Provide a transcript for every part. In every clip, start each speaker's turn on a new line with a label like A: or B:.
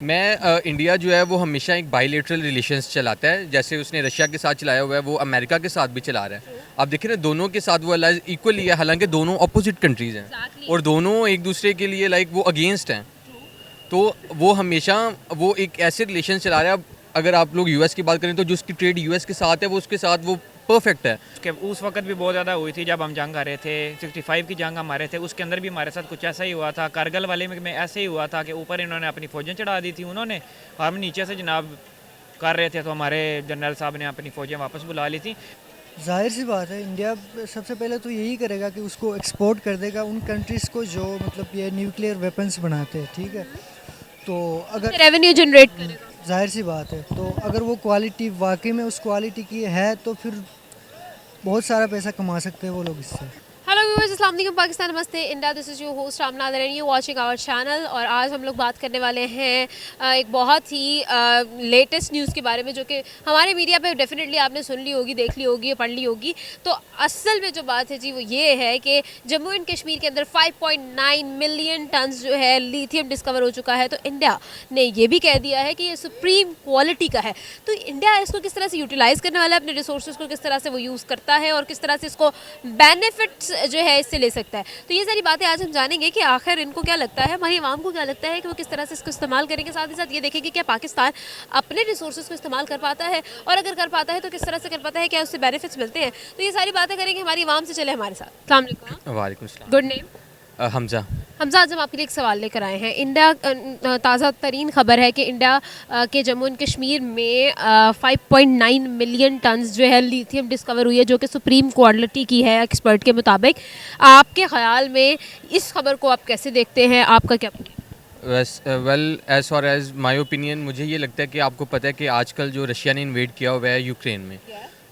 A: India जो है वो हमेशा एक बायलैटरल रिलेशंस चलाता है। जैसे उसने रशिया के साथ चलाया हुआ है, वो अमेरिका के साथ भी चला रहा है। आप देखिए ना, दोनों के साथ वो अलाइज इक्वली है, हालांकि दोनों अपोजिट कंट्रीज़ हैं और दोनों एक दूसरे के लिए वो अगेंस्ट हैं। तो वो हमेशा वो एक ऐसे रिलेशन चला रहा है। अब अगर आप लोग यूएस की बात करें तो जो उसकी ट्रेड यूएस के साथ है, वो उसके साथ वो परफेक्ट है।
B: उस वक्त भी बहुत ज़्यादा हुई थी जब हम जंग आ रहे थे। 65 की जंग हम आ रहे थे, उसके अंदर भी हमारे साथ कुछ ऐसा ही हुआ था। कारगिल वाले में ऐसे ही हुआ था कि ऊपर इन्होंने अपनी फ़ौजें चढ़ा दी थी उन्होंने, और हम नीचे से जनाब कर रहे थे, तो हमारे जनरल साहब ने अपनी फ़ौजें वापस बुला ली थी।
C: जाहिर सी बात है, इंडिया सबसे पहले तो यही करेगा कि उसको एक्सपोर्ट कर देगा उन कंट्रीज़ को जो मतलब ये न्यूक्लियर वेपन्स बनाते हैं, ठीक है। तो अगर
D: रेवेन्यू जनरेट करेगा।
C: जाहिर सी बात है, तो अगर वो क्वालिटी वाकई में उस क्वालिटी की है तो फिर बहुत सारा पैसा कमा सकते हैं वो लोग इससे।
D: हेलो व्यूअर्स, अस्सलाम वालेकुम, पाकिस्तान, नमस्ते India. This is your host Ramnath and you watching our channel. और आज हम लोग बात करने वाले हैं एक बहुत ही लेटेस्ट न्यूज़ के बारे में, जो कि हमारे मीडिया पे डेफिनेटली आपने सुन ली होगी, देख ली होगी, पढ़ ली होगी। तो असल में जो बात है जी वो ये है कि जम्मू एंड कश्मीर के अंदर 5.9 मिलियन टन जो है लिथियम डिस्कवर हो चुका है। तो इंडिया ने ये भी कह दिया है कि ये सुप्रीम क्वालिटी का है। तो इंडिया इसको किस तरह से यूटिलाइज़ करने वाला है, अपने रिसोर्सेज को किस तरह से वो यूज़ करता है और किस तरह से इसको बेनिफिट्स जो है इससे ले सकता है। तो ये सारी बातें आज हम जानेंगे कि आखिर इनको क्या लगता है, हमारी आवाम को क्या लगता है कि वो किस तरह से इसको इस्तेमाल करेंगे। साथ ही साथ ये देखेंगे कि पाकिस्तान अपने रिसोर्सेज को इस्तेमाल कर पाता है, और अगर कर पाता है तो किस तरह से कर पाता है, क्या उससे बेनिफिट्स मिलते हैं। तो ये सारी बातें करेंगे हमारी आवाम से। चले हमारे साथ। अस्सलाम वालेकुम।
A: वालेकुम सलाम।
D: Good name?
A: हमजा।
D: हमजा, आज हम आपके लिए एक सवाल लेकर आए हैं। इंडिया ताज़ा तरीन खबर है कि इंडिया के जम्मू एंड कश्मीर में 5.9 मिलियन टन्स जो है लिथियम डिस्कवर हुई है, जो कि सुप्रीम क्वालिटी की है एक्सपर्ट के मुताबिक। आपके ख़्याल में इस खबर को आप कैसे देखते हैं, आपका क्या?
A: Well, as far as my opinion, मुझे ये लगता है कि आपको पता है कि आजकल जो रशिया ने इन्वेड किया हुआ है यूक्रेन में,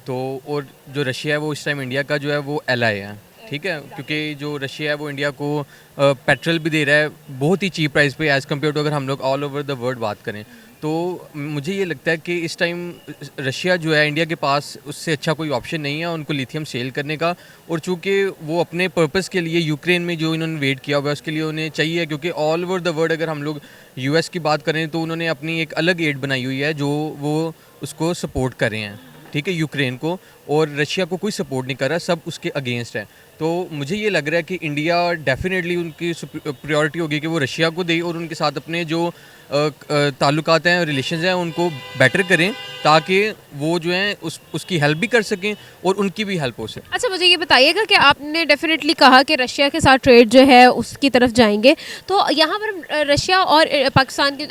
A: तो और जो रशिया है वो इस टाइम इंडिया का जो है वो एलाई है, ठीक है। क्योंकि जो रशिया है वो इंडिया को पेट्रोल भी दे रहा है बहुत ही चीप प्राइस पे एज़ कम्पेयर टू अगर हम लोग ऑल ओवर द वर्ल्ड बात करें। तो मुझे ये लगता है कि इस टाइम रशिया जो है, इंडिया के पास उससे अच्छा कोई ऑप्शन नहीं है उनको लिथियम सेल करने का। और चूँकि वो अपने पर्पस के लिए यूक्रेन में जो इन्होंने वेट किया हुआ है उसके लिए उन्हें चाहिए, क्योंकि ऑल ओवर द वर्ल्ड अगर हम लोग यूएस की बात करें तो उन्होंने अपनी एक अलग एड बनाई हुई है जो वो उसको सपोर्ट कर रहे हैं, ठीक है, यूक्रेन को। और रशिया को कोई सपोर्ट नहीं कर रहा, सब उसके अगेंस्ट है। तो मुझे ये लग रहा है कि इंडिया डेफिनेटली उनकी प्रायोरिटी होगी कि वो रशिया को दे और उनके साथ अपने जो ताल्लुकात हैं, रिलेशंस हैं, उनको बेटर करें, ताकि वो जो हैं उसकी हेल्प भी कर सकें और उनकी भी हेल्प हो सके।
D: अच्छा, मुझे ये बताइएगा कि आपने डेफिनेटली कहा कि रशिया के साथ ट्रेड जो है उसकी तरफ जाएंगे। तो यहाँ पर हम रशिया और पाकिस्तान के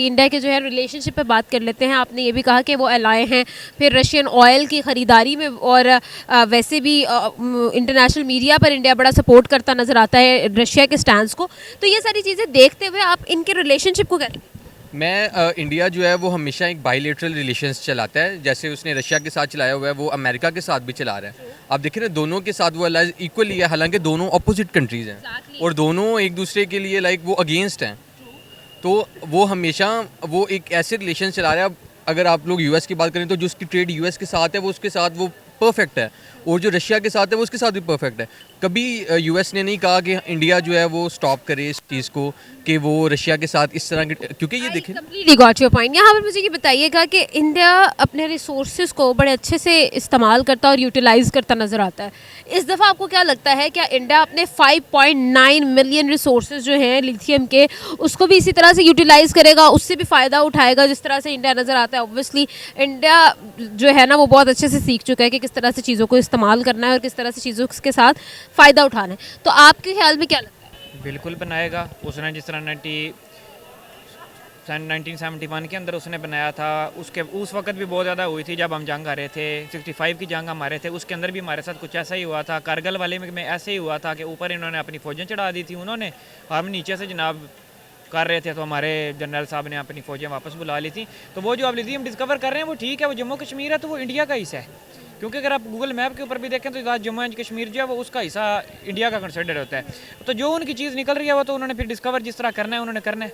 D: इंडिया के जो है रिलेशनशिप पे बात कर लेते हैं। आपने ये भी कहा कि वो अलाए हैं, फिर रशियन ऑयल की ख़रीदारी में, और वैसे भी इंटरनेशनल मीडिया पर इंडिया बड़ा सपोर्ट करता नज़र आता है रशिया के स्टैंड को। तो ये सारी चीज़ें देखते हुए आप इनके रिलेशनशिप को कैसे?
A: इंडिया जो है वो हमेशा एक बायलैटरल रिलेशंस चलाता है। जैसे उसने रशिया के साथ चलाया हुआ है, वो अमेरिका के साथ भी चला रहा है। आप देखिए ना, दोनों के साथ वो अलाइज इक्वली है, हालांकि दोनों अपोजिट कंट्रीज़ हैं और दोनों एक दूसरे के लिए वो अगेंस्ट हैं। तो वो हमेशा वो एक ऐसे रिलेशन चला रहा है। अब अगर आप लोग यूएस की बात करें तो जो उसकी ट्रेड यूएस के साथ है वो उसके साथ वो परफेक्ट है, और जो रशिया के साथ है वो उसके साथ भी परफेक्ट है। कभी यूएस ने नहीं कहा कि इंडिया जो है वो स्टॉप करे इस चीज़ को कि वो रशिया के साथ इस तरह के, क्योंकि ये देखें।
D: Completely got your point. यहाँ पर मुझे ये बताइएगा कि इंडिया अपने रिसोर्सेज को बड़े अच्छे से इस्तेमाल करता और यूटिलाइज़ करता नज़र आता है। इस दफ़ा आपको क्या लगता है, क्या इंडिया अपने 5.9 मिलियन रिसोर्सेज जो हैं लिथियम के, उसको भी इसी तरह से यूटिलाइज़ करेगा, उससे भी फ़ायदा उठाएगा जिस तरह से इंडिया नज़र आता है? ऑब्वियसली इंडिया जो है ना वो बहुत अच्छे से सीख चुका है कि किस तरह से चीज़ों को इस्तेमाल करना है और किस तरह से चीज़ों के साथ फ़ायदा उठाना है। तो आपके ख्याल में क्या लगता है?
B: बिल्कुल बनाएगा। उसने जिस तरह 1971 के अंदर उसने बनाया था, उस वक्त भी बहुत ज़्यादा हुई थी जब हम जंग आ रहे थे। 65 की जंग हम आ रहे थे, उसके अंदर भी हमारे साथ कुछ ऐसा ही हुआ था। कारगिल वाले में ऐसे ही हुआ था कि ऊपर इन्होंने अपनी फ़ौजें चढ़ा दी थी उन्होंने, और हम नीचे से जनाब कर रहे थे, तो हमारे जनरल साहब ने अपनी फ़ौजें वापस बुला ली थी। तो वो जो आप लिथियम डिस्कवर कर रहे हैं वो ठीक है, वो जम्मू कश्मीर है तो वो इंडिया का हिस्सा है। क्योंकि अगर आप गूगल मैप के ऊपर भी देखें तो जम्मू एंड कश्मीर जो है वो उसका हिस्सा इंडिया का कंसिडर होता है। तो जो उनकी चीज़ निकल रही है वो तो उन्होंने फिर डिस्कवर जिस तरह करना है उन्होंने करना है।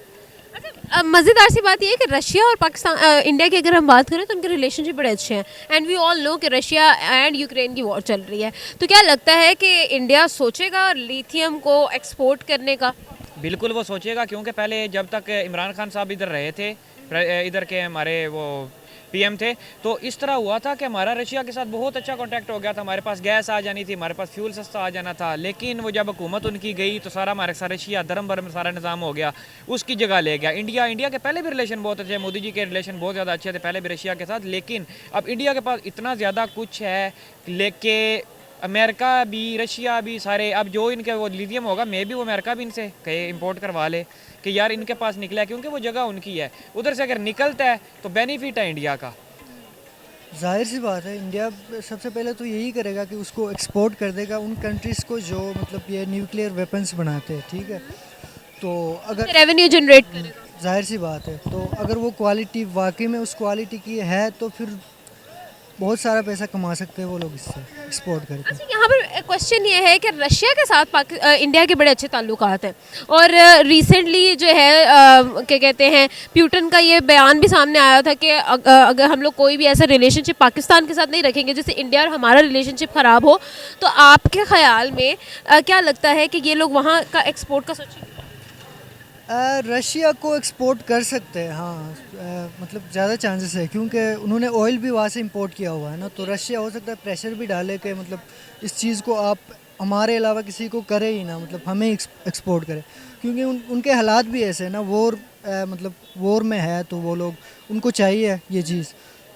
D: अच्छा, मज़ेदार सी बात यह है कि रशिया और पाकिस्तान, इंडिया की अगर हम बात करें तो उनके रिलेशनशिप बड़े अच्छे हैं। एंड वी ऑल नो कि रशिया एंड यूक्रेन की वॉर चल रही है। तो क्या लगता है कि इंडिया सोचेगा लिथियम को एक्सपोर्ट करने का?
B: बिल्कुल वो सोचेगा, क्योंकि पहले जब तक इमरान खान साहब इधर रहे थे, इधर के हमारे वो पीएम थे, तो इस तरह हुआ था कि हमारा रशिया के साथ बहुत अच्छा कांटेक्ट हो गया था, हमारे पास गैस आ जानी थी, हमारे पास फ्यूल सस्ता आ जाना था। लेकिन वो जब हुकूमत उनकी गई तो सारा हमारे साथ रशिया धर्म भर में सारा निज़ाम हो गया, उसकी जगह ले गया इंडिया के पहले भी रिलेशन बहुत अच्छे, मोदी जी के रिलेशन बहुत ज़्यादा अच्छे थे पहले भी रशिया के साथ। लेकिन अब इंडिया के पास इतना ज़्यादा कुछ है, लेके अमेरिका भी रशिया भी सारे, अब जो इनके वो लिथियम होगा, मे भी वो अमेरिका भी इनसे कहे इंपोर्ट करवा ले कि यार इनके पास निकला है, क्योंकि वो जगह उनकी है। उधर से अगर निकलता है तो बेनिफिट है इंडिया का।
C: जाहिर सी बात है, इंडिया सबसे पहले तो यही करेगा कि उसको एक्सपोर्ट कर देगा उन कंट्रीज़ को जो मतलब ये न्यूक्लियर वेपन्स बनाते हैं, ठीक है। तो अगर
D: रेवेन्यू जनरेट करेगा।
C: जाहिर सी बात है, तो अगर वो क्वालिटी वाकई में उस क्वालिटी की है तो फिर बहुत सारा पैसा कमा सकते हैं वो लोग इससे एक्सपोर्ट करके।
D: अच्छा, यहाँ पर क्वेश्चन ये है कि रशिया के साथ इंडिया के बड़े अच्छे ताल्लुकात हैं, और रिसेंटली जो है क्या कहते हैं, प्यूटन का ये बयान भी सामने आया था कि अगर हम लोग कोई भी ऐसा रिलेशनशिप पाकिस्तान के साथ नहीं रखेंगे जिससे इंडिया और हमारा रिलेशनशिप ख़राब हो, तो आपके ख्याल में क्या लगता है कि ये लोग वहाँ का एक्सपोर्ट का सोचेंगे?
C: रशिया को एक्सपोर्ट कर सकते हैं, हाँ। मतलब ज़्यादा चांसेस है क्योंकि उन्होंने ऑयल भी वहाँ से इंपोर्ट किया हुआ है ना, तो रशिया हो सकता है प्रेशर भी डाले कि मतलब इस चीज़ को आप हमारे अलावा किसी को करे ही ना, मतलब हमें एक्सपोर्ट करे, क्योंकि उनके हालात भी ऐसे हैं ना, मतलब वॉर में है, तो वो लोग उनको चाहिए ये चीज़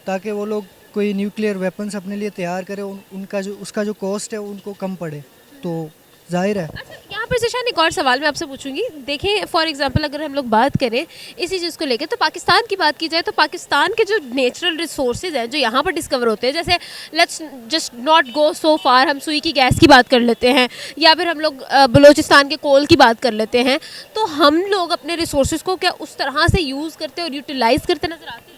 C: ताकि वो लोग कोई न्यूक्लियर वेपन्स अपने लिए तैयार करें, उनका जो उसका जो कॉस्ट है उनको कम पड़े, तो जाहिर है।
D: अच्छा, यहाँ पर जिशान एक और सवाल मैं आपसे पूछूंगी। देखें, फॉर एग्जांपल अगर हम लोग बात करें इसी चीज़ को लेकर, तो पाकिस्तान की बात की जाए तो पाकिस्तान के जो नेचुरल रिसोर्सेज हैं जो यहाँ पर डिस्कवर होते हैं, जैसे लेट्स जस्ट नॉट गो सो फार, हम सुई की गैस की बात कर लेते हैं, या फिर हम लोग बलूचिस्तान के कोल की बात कर लेते हैं, तो हम लोग अपने रिसोर्सेज को क्या उस तरह से यूज़ करते और यूटिलाइज़ करते नजर आते हैं?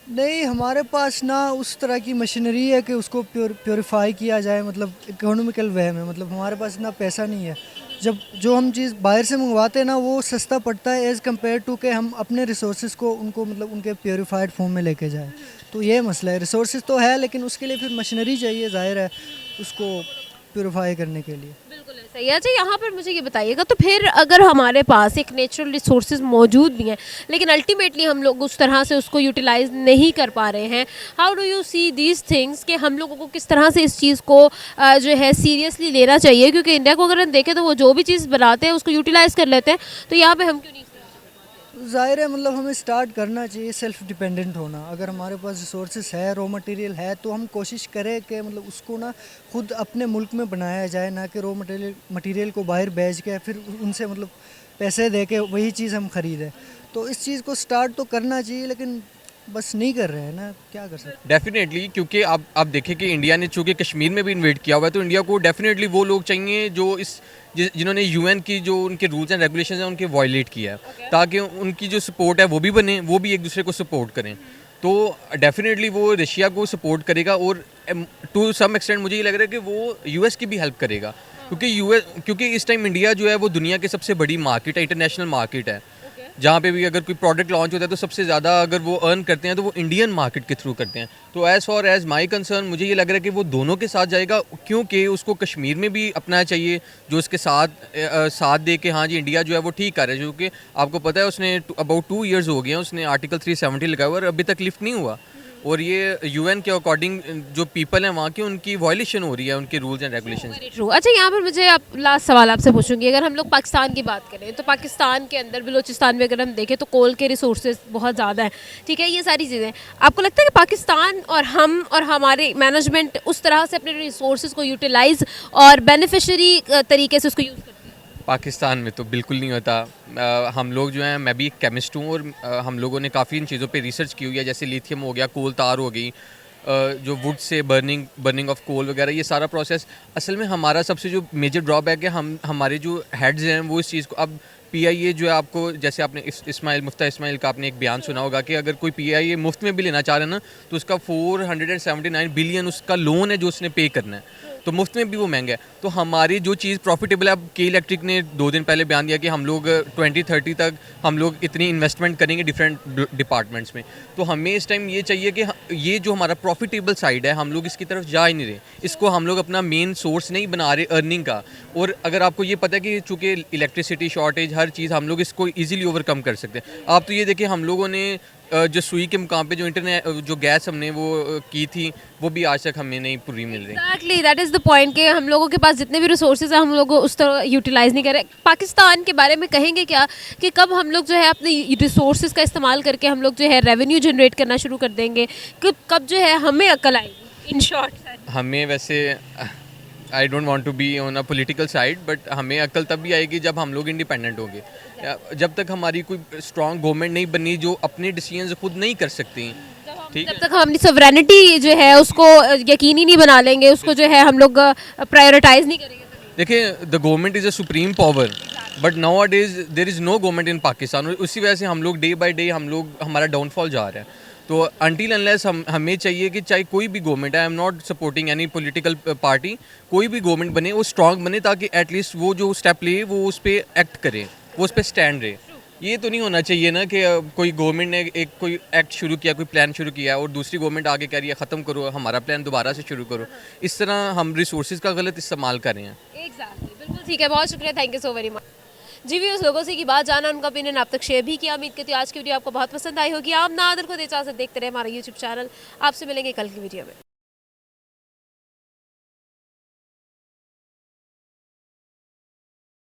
C: नहीं, हमारे पास ना उस तरह की मशीनरी है कि उसको प्योरीफाई किया जाए, मतलब इकोनॉमिकल वे में, मतलब हमारे पास इतना पैसा नहीं है। जब जो हम चीज़ बाहर से मंगवाते हैं ना वो सस्ता पड़ता है एज़ कम्पेयर टू के हम अपने रिसोर्सेज को उनको मतलब उनके प्योरीफाइड फॉर्म में लेके जाए, तो ये मसला है। रिसोर्सेज तो है लेकिन उसके लिए फिर मशीनरी चाहिए, जाहिर है, उसको प्योरीफाई करने के लिए।
D: बिल्कुल ऐसा ही है। अच्छा, यहाँ पर मुझे ये बताइएगा, तो फिर अगर हमारे पास एक नेचुरल रिसोर्सेज मौजूद भी हैं लेकिन अल्टीमेटली हम लोग उस तरह से उसको यूटिलाइज नहीं कर पा रहे हैं, how do you see these things, कि हम लोगों को किस तरह से इस चीज़ को जो है सीरियसली लेना चाहिए? क्योंकि इंडिया को अगर हम देखें तो वो जो भी चीज़ बनाते हैं उसको यूटिलाइज़ कर लेते हैं, तो यहाँ पर हम क्यों नहीं?
C: ज़ाहिर है, मतलब हमें स्टार्ट करना चाहिए सेल्फ डिपेंडेंट होना। अगर हमारे पास रिसोर्सेज है, रॉ मटेरियल है, तो हम कोशिश करें कि मतलब उसको ना खुद अपने मुल्क में बनाया जाए, ना कि रॉ मटेरियल को बाहर बेच के फिर उनसे मतलब पैसे दे के वही चीज़ हम ख़रीदें। तो इस चीज़ को स्टार्ट तो करना चाहिए लेकिन बस नहीं कर रहे हैं ना, क्या कर सकते हैं।
A: डेफिनेटली, क्योंकि आप देखें कि इंडिया ने चूँकि कश्मीर में भी इन्वेट किया हुआ है, तो इंडिया को डेफिनेटली वो लोग चाहिए जो जिन्होंने यूएन की जो उनके रूल्स एंड रेगुलेशंस हैं उनके वायलेट किया है, ताकि उनकी जो सपोर्ट है वो भी बने, वो भी एक दूसरे को सपोर्ट करें। तो डेफिनेटली वो रशिया को सपोर्ट करेगा, और टू सम एक्सटेंट मुझे ये लग रहा है कि वो यूएस की भी हेल्प करेगा, क्योंकि इस टाइम इंडिया जो है वो दुनिया की सबसे बड़ी मार्केट है, इंटरनेशनल मार्केट है, जहाँ पे भी अगर कोई प्रोडक्ट लॉन्च होता है तो सबसे ज़्यादा अगर वो अर्न करते हैं तो वो इंडियन मार्केट के थ्रू करते हैं। तो as for as my concern मुझे ये लग रहा है कि वो दोनों के साथ जाएगा, क्योंकि उसको कश्मीर में भी अपनाना चाहिए जो उसके साथ दे के हाँ जी इंडिया जो है वो ठीक कर रहा है, क्योंकि आपको पता है उसने अबाउट 2 years हो गए हैं उसने आर्टिकल 370 लगाया हुआ और अभी तक लिफ्ट नहीं हुआ, और ये यूएन के अकॉर्डिंग जो पीपल हैं वहाँ की उनकी वायलेशन हो रही है उनके रूल्स एंड रेगुलेशंस।
D: ट्रू। अच्छा, यहाँ पर मुझे लास्ट सवाल आपसे पूछूंगी, अगर हम लोग पाकिस्तान की बात करें तो पाकिस्तान के अंदर बलूचिस्तान में अगर हम देखें तो कोल के रिसोर्सेज बहुत ज़्यादा हैं, ठीक है, ये सारी चीज़ें, आपको लगता है कि पाकिस्तान और हम और हमारे मैनेजमेंट उस तरह से अपने रिसोर्सेज को यूटिलाइज और बेनिफिशरी तरीके से उसको यूज़ करते हैं?
A: पाकिस्तान में तो बिल्कुल नहीं होता। हम लोग जो हैं, मैं भी एक केमिस्ट हूँ, और हम लोगों ने काफ़ी इन चीज़ों पे रिसर्च की हुई है, जैसे लिथियम हो गया, कोल तार हो गई, जो would say burning of coal वगैरह, ये सारा प्रोसेस। असल में हमारा सबसे जो मेजर ड्रॉबैक है, हमारे जो हेड्स हैं वो इस चीज़ को, अब PIA जो है आपको, जैसे आपने मुफ्ता इस्माइल का आपने एक बयान सुना होगा कि अगर कोई PIA मुफ्त में भी लेना चाह रहे हैं ना तो उसका 479 बिलियन उसका लोन है जो उसने पे करना है। तो मुफ्त में भी वो महंगा है। तो हमारी जो चीज़ प्रॉफिटेबल है, अब के इलेक्ट्रिक ने 2 दिन पहले बयान दिया कि हम लोग 2030 तक हम लोग इतनी इन्वेस्टमेंट करेंगे डिफरेंट डिपार्टमेंट्स में। तो हमें इस टाइम ये चाहिए कि ये जो हमारा प्रॉफिटेबल साइड है हम लोग इसकी तरफ जा ही नहीं रहे, इसको हम लोग अपना मेन सोर्स नहीं बना रहे अर्निंग का। और अगर आपको ये पता है कि चूँकि इलेक्ट्रिसिटी शॉर्टेज हर चीज़ हम लोग इसको ईजिली ओवरकम कर सकते हैं। आप तो ये देखिए हम लोगों ने जो सुई के मुकाम पे जो इंटरनेट जो गैस हमने वो की थी वो भी आज तक हमें नहीं पूरी मिल रही।
D: Exactly that is the point कि हम लोगों के पास जितने भी रिसोर्सेज हैं हम लोग उस तरह यूटिलाइज नहीं कर रहे। पाकिस्तान के बारे में कहेंगे क्या कि कब हम लोग जो है अपने रिसोर्सेज का इस्तेमाल करके हम लोग जो है रेवेन्यू जनरेट करना शुरू कर देंगे, कब जो है हमें अक्ल आएगी? इन शॉर्ट
A: हमें वैसे I don't want to be on a political side, but हमें अक्ल तब भी आएगी जब हम लोग इंडिपेंडेंट होंगे। जब तक हमारी कोई स्ट्रॉन्ग गवर्नमेंट नहीं बनी जो अपने डिसीजंस खुद नहीं कर सकती, ठीक
D: जब तक हम अपनी सॉवरेनिटी जो है उसको यकीनी नहीं बना लेंगे, उसको जो है हम लोग प्रायोरिटाइज नहीं करेंगे।
A: देखिए the government is a supreme power, but now days there is no government in Pakistan. उसी वजह से हम लोग डे बाय डे हमारा डाउनफॉल जा रहा है। तो अनटिल अनलेस हमें चाहिए कि चाहे कोई भी गवर्नमेंट है, I am not supporting any political party, कोई भी गवर्नमेंट बने वो स्ट्रांग बने ताकि एटलीस्ट वो जो स्टेप ले वो उस पर एक्ट करे, वो उस पर स्टैंड रहे। ये तो नहीं होना चाहिए ना कि कोई गवर्नमेंट ने एक कोई एक्ट शुरू किया, कोई प्लान शुरू किया और दूसरी गवर्नमेंट आगे कह रही है ख़त्म करो हमारा प्लान, दोबारा से शुरू करो। इस तरह हम रिसोर्सेज का गलत इस्तेमाल कर रहे हैं।
D: एग्जैक्टली, बिल्कुल ठीक है, बहुत शुक्रिया, thank you so very much. जी भी उस लोगों से की बात जाना, उनका ओपिनियन आप तक शेयर भी किया। उम्मीद करती हूँ आज की वीडियो आपको बहुत पसंद आई होगी। आप नादर को दे इजाज़त, देखते रहे हमारा यूट्यूब चैनल। आपसे मिलेंगे कल की वीडियो में।